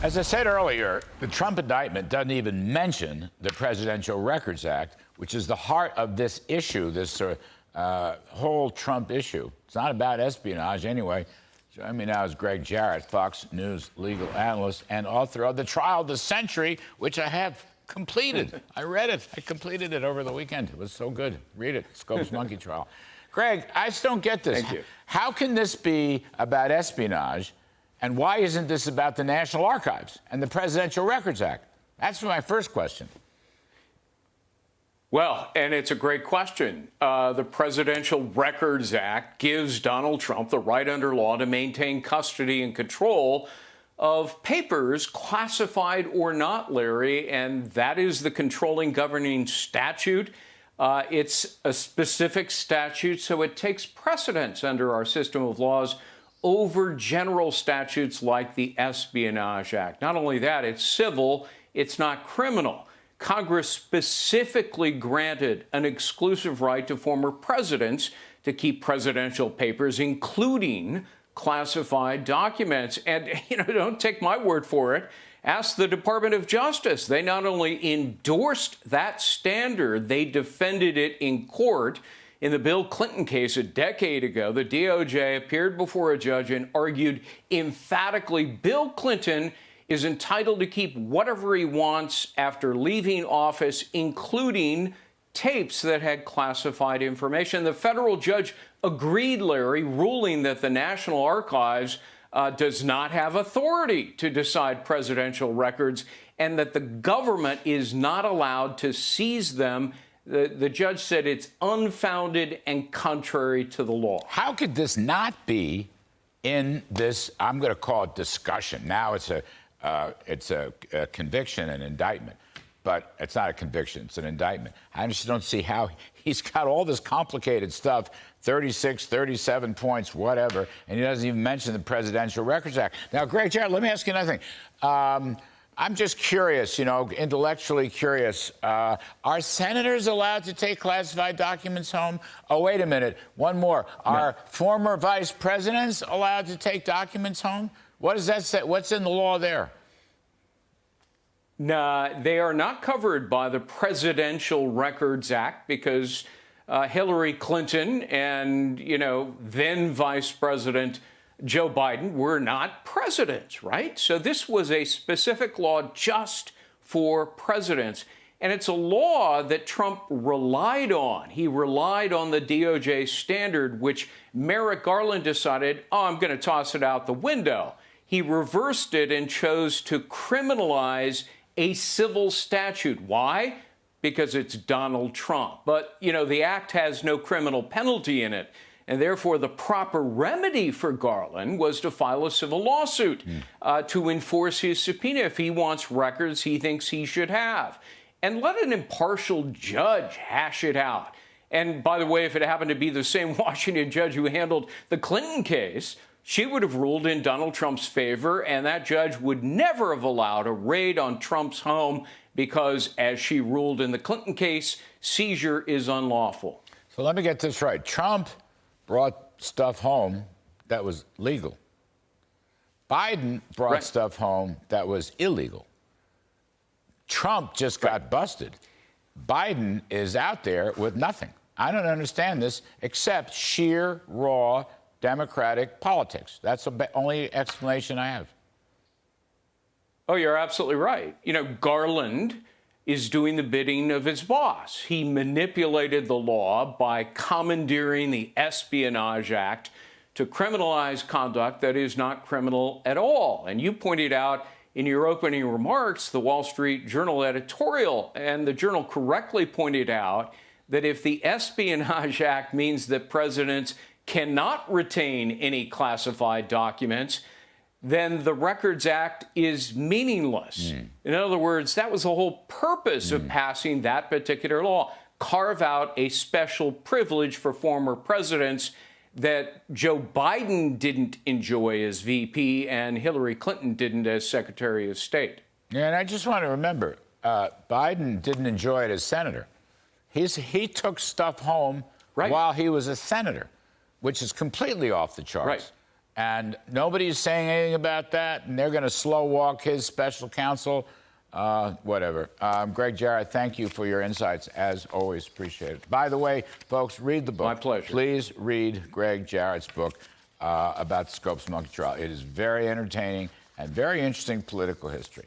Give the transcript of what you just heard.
As I said earlier, the Trump indictment doesn't even mention the Presidential Records Act, which is the heart of this issue, this whole Trump issue. It's not about espionage anyway. Joining me now is Gregg Jarrett, Fox News legal analyst and author of The Trial of the Century, which I have completed. I read it. I completed it over the weekend. It was so good. Read it. Scopes Monkey Trial. Gregg, I just don't get this. Thank you. How can this be about espionage, and why isn't this about the National Archives and the Presidential Records Act? That's my first question. Well, and it's a great question. The Presidential Records Act gives Donald Trump the right under law to maintain custody and control of papers, classified or not, Larry, and that is the controlling governing statute. It's a specific statute, so it takes precedence under our system of laws over general statutes like the Espionage Act. Not only that, it's civil, it's not criminal. Congress specifically granted an exclusive right to former presidents to keep presidential papers, including classified documents. And, don't take my word for it. Ask the Department of Justice. They not only endorsed that standard, they defended it in court. In the Bill Clinton case a decade ago, the DOJ appeared before a judge and argued emphatically Bill Clinton is entitled to keep whatever he wants after leaving office, including tapes that had classified information. The federal judge agreed, Larry, ruling that the National Archives does not have authority to decide presidential records and that the government is not allowed to seize them. The judge said it's unfounded and contrary to the law. How could this not be in this, I'm going to call it discussion? Now it's a conviction and indictment, but it's not a conviction, it's an indictment. I just don't see how he's got all this complicated stuff, 36, 37 points, whatever, and he doesn't even mention the Presidential Records Act. Now, Gregg Jarrett, let me ask you another thing. I'm just curious, intellectually curious. Are senators allowed to take classified documents home? Oh, wait a minute. One more. No. Are former vice presidents allowed to take documents home? What does that say? What's in the law there? No, they are not covered by the Presidential Records Act because Hillary Clinton and, then Vice President Joe Biden were not presidents, right? So this was a specific law just for presidents. And it's a law that Trump relied on. He relied on the DOJ standard, which Merrick Garland decided, I'm going to toss it out the window. He reversed it and chose to criminalize a civil statute. Why? Because it's Donald Trump. But, the act has no criminal penalty in it. And therefore, the proper remedy for Garland was to file a civil lawsuit to enforce his subpoena if he wants records he thinks he should have. And let an impartial judge hash it out. And by the way, if it happened to be the same Washington judge who handled the Clinton case, she would have ruled in Donald Trump's favor, and that judge would never have allowed a raid on Trump's home because, as she ruled in the Clinton case, seizure is unlawful. So let me get this right. Trump brought stuff home that was legal. Biden brought stuff home that was illegal. Trump just got busted. Biden is out there with nothing. I don't understand this except sheer, raw Democratic politics. That's the only explanation I have. Oh, you're absolutely right. Garland is doing the bidding of his boss. He manipulated the law by commandeering the Espionage Act to criminalize conduct that is not criminal at all. And you pointed out in your opening remarks the Wall Street Journal editorial, and the Journal correctly pointed out that if the Espionage Act means that presidents cannot retain any classified documents, then the Records Act is meaningless. In other words, that was the whole purpose of passing that particular law. Carve out a special privilege for former presidents that Joe Biden didn't enjoy as VP and Hillary Clinton didn't as Secretary of State. Yeah, and I just want to remember, Biden didn't enjoy it as senator. He took stuff home while he was a senator, which is completely off the charts. And nobody's saying anything about that, and they're going to slow walk his special counsel. Whatever. Gregg Jarrett, thank you for your insights. As always, appreciate it. By the way, folks, read the book. My pleasure. Please read Gregg Jarrett's book about the Scopes Monkey trial. It is very entertaining and very interesting political history.